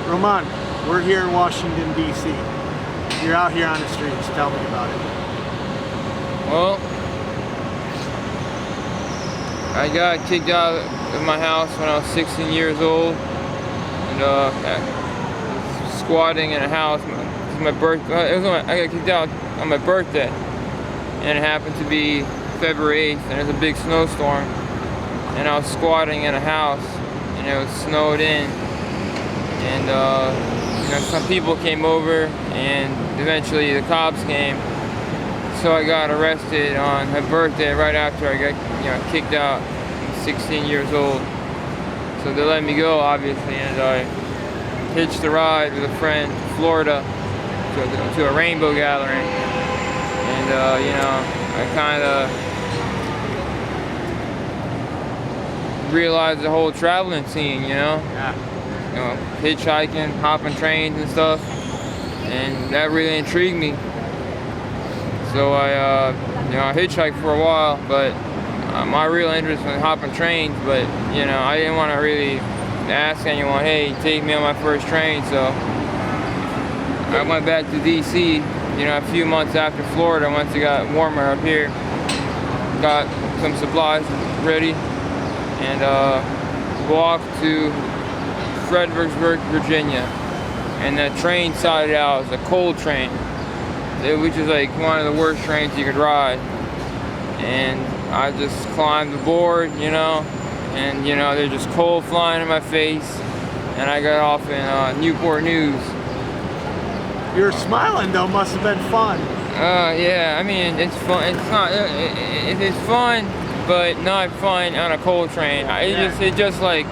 Roman, we're here in Washington, D.C. You're out here on the streets. Tell me about it. Well, I got kicked out of my house when I was 16 years old, and squatting in a house. My birthday. I got kicked out on my birthday, and it happened to be February 8th, and it was a big snowstorm, and I was squatting in a house, and it was snowed in, and some people came over, and eventually the cops came. So I got arrested on my birthday right after I got kicked out. I'm 16 years old. So they let me go, obviously, and I hitched a ride with a friend to Florida to a rainbow gathering. And I kind of realized the whole traveling scene, hitchhiking, hopping trains and stuff, and that really intrigued me. So I hitchhiked for a while, but my real interest was hopping trains. But I didn't want to really ask anyone, hey, take me on my first train. So I went back to D.C. A few months after Florida, once it got warmer up here. Got some supplies ready and walked to Fredericksburg, Virginia. And that train started out as a coal train, which is like one of the worst trains you could ride. And I just climbed aboard, and there's just coal flying in my face, and I got off in Newport News. You're smiling though, must have been fun. Yeah, I mean, it's fun. It's fun, but not fun on a coal train. It just like,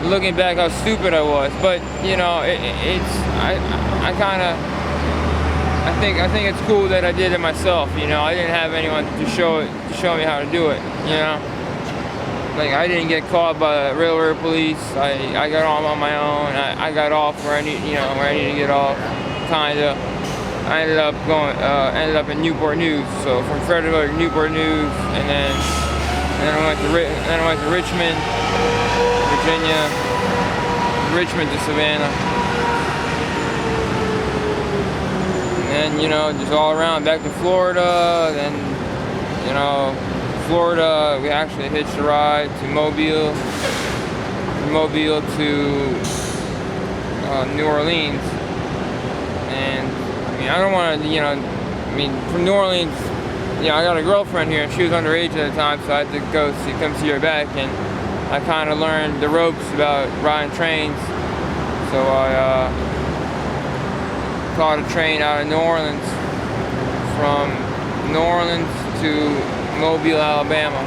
looking back how stupid I was, but I think it's cool that I did it myself. I didn't have anyone to show me how to do it. Like I didn't get caught by the railroad police. I got on my own. I got off where I need to get off. Kinda. I ended up in Newport News. So from Fredericksburg to Newport News, and then I went to Richmond, Virginia, Richmond to Savannah. And just all around back to Florida. Then, Florida, we actually hitched a ride to Mobile. From Mobile to New Orleans. And I don't want to, from New Orleans, I got a girlfriend here, and she was underage at the time, so I had to come see her back, and I kind of learned the ropes about riding trains. So I caught a train out of New Orleans, from New Orleans to Mobile, Alabama,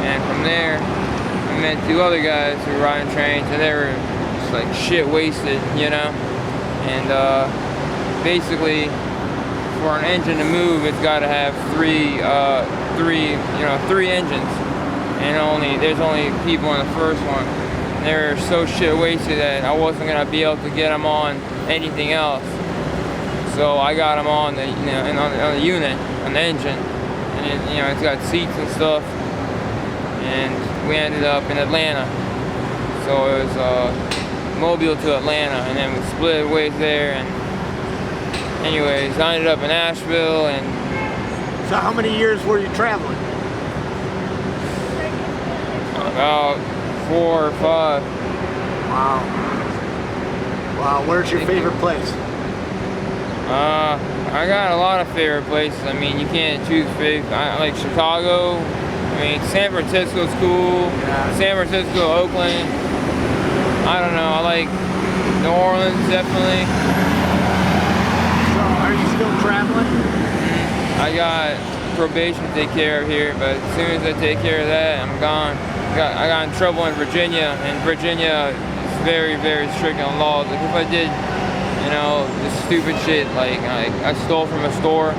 and from there I met two other guys who were riding trains, and they were just like shit wasted, and basically for an engine to move, it's got to have three engines, and there's only people in the first one. And they were so shit wasted that I wasn't gonna be able to get them on anything else. So I got them on the on the unit, on the engine, and it's got seats and stuff. And we ended up in Atlanta. So it was Mobile to Atlanta, and then we split ways there. And anyways, I ended up in Asheville. And so how many years were you traveling? About 4 or 5. Wow. Where's your favorite place? I got a lot of favorite places. I mean, you can't choose favorite. I like Chicago. San Francisco's cool. Yeah. San Francisco, Oakland. I don't know. I like New Orleans, definitely. So, are you still traveling? I got probation to take care of here, but as soon as I take care of that, I'm gone. I got in trouble in Virginia, and Virginia is very, very strict on laws. Like if I did, this stupid shit, like I stole from a store,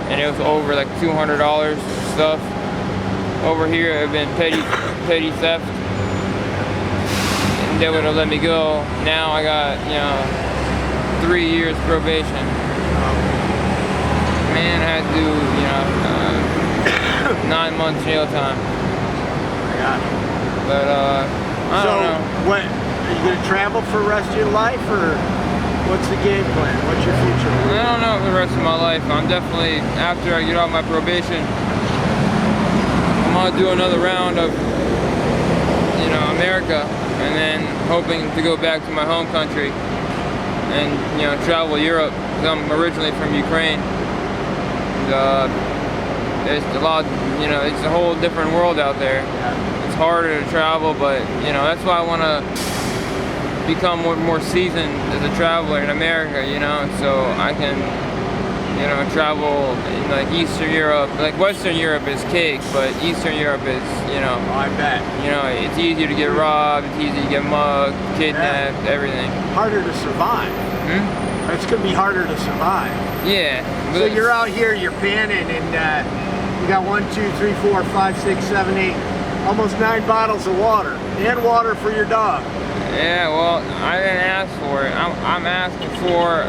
and it was over like $200 stuff. Over here, it would have been petty theft, and they would have let me go. Now I got 3 years probation. Man, I had to do 9 months jail time. I got it. But I don't know. Are you going to travel for the rest of your life, or what's the game plan? What's your future? I don't know for the rest of my life. I'm definitely, after I get off my probation, I'm gonna do another round of, America, and then hoping to go back to my home country and, travel Europe. 'Cause I'm originally from Ukraine. There's a lot, it's a whole different world out there. It's harder to travel, but, that's why I want to become more seasoned as a traveler in America, so I can, travel in like Eastern Europe. Like Western Europe is cake, but Eastern Europe is, Oh, I bet. It's easier to get robbed, it's easy to get mugged, kidnapped, everything. Harder to survive. It's going to be harder to survive. Yeah. So you're out here, you're panning, and you got 1, 2, 3, 4, 5, 6, 7, 8, almost 9 bottles of water, and water for your dog. Yeah, well, I didn't ask for it. I'm asking for,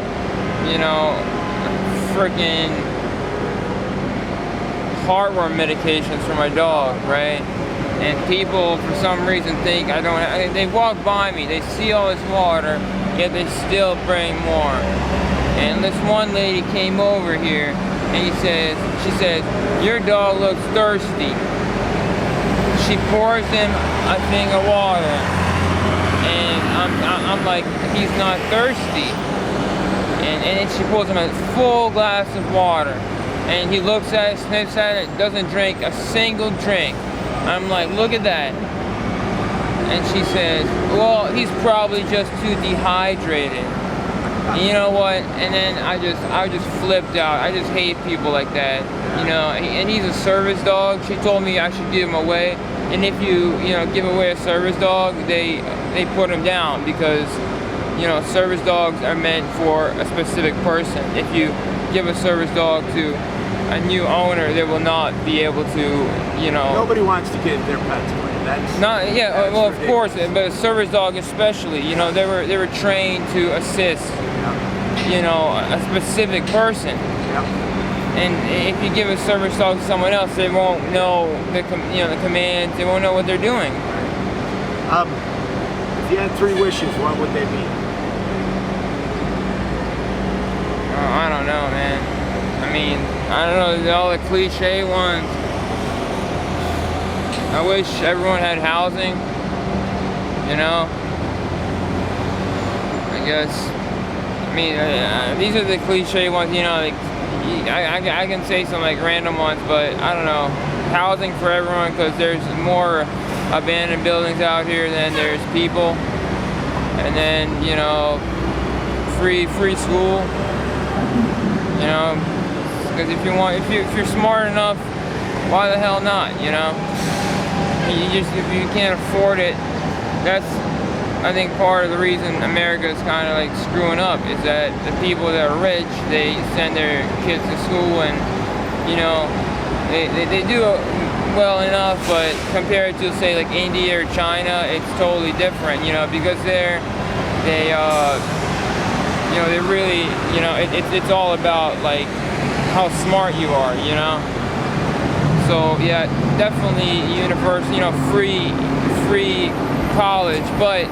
freaking heartworm medications for my dog, right? And people, for some reason, think I don't. They walk by me, they see all this water, yet they still bring more. And this one lady came over here, and she says, your dog looks thirsty. She pours him a thing of water, and I'm like, he's not thirsty. And then she pours him a full glass of water, and he looks at it, sniffs at it, doesn't drink a single drink. I'm like, look at that. And she says, well, he's probably just too dehydrated. And you know what? And then I just flipped out. I just hate people like that. And he's a service dog. She told me I should give him away. And if you give away a service dog, they put him down, because service dogs are meant for a specific person. If you give a service dog to a new owner, they will not be able to, Nobody wants to get their pets away. That's not, yeah. that's Well, of ridiculous. course, but a service dog especially, they were trained to assist, a specific person. And if you give a service dog to someone else, they won't know the commands. They won't know what they're doing. If you had 3 wishes, what would they be? I don't know, man. I mean, I don't know, all the cliche ones. I wish everyone had housing, I guess. I mean, these are the cliche ones, like, I can say some like random ones, but I don't know. Housing for everyone, because there's more abandoned buildings out here than there's people. And then, free school. Because if you're smart enough, why the hell not? If you can't afford it, that's, I think, part of the reason America is kind of like screwing up, is that the people that are rich, they send their kids to school, and they do well enough, but compared to, say, like India or China, it's totally different. Because they really, it's all about like how smart you are, So yeah, definitely university, free college, but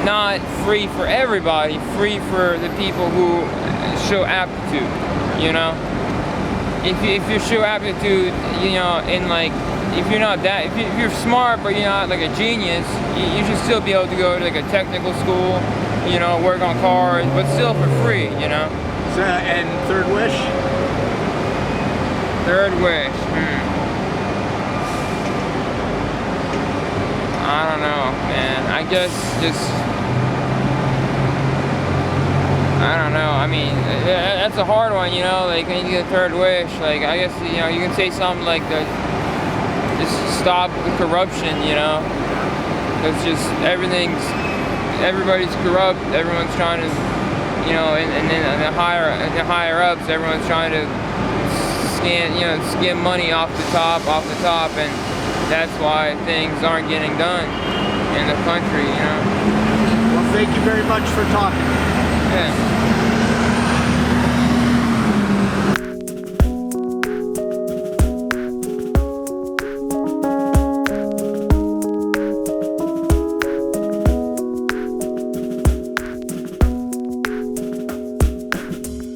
not free for everybody, free for the people who show aptitude, If you show aptitude, in like, if you're not that, if you're smart but you're not like a genius, you should still be able to go to like a technical school, work on cars, but still for free, So, and 3rd wish? 3rd wish, I don't know, man. I guess just, I don't know. I mean, that's a hard one, like when you get a 3rd wish, like I guess, you can say something like just stop the corruption, It's just everybody's corrupt. Everyone's trying to, and then the higher ups, everyone's trying to skim money off the top, and that's why things aren't getting done in the country, Well, thank you very much for talking. Yeah.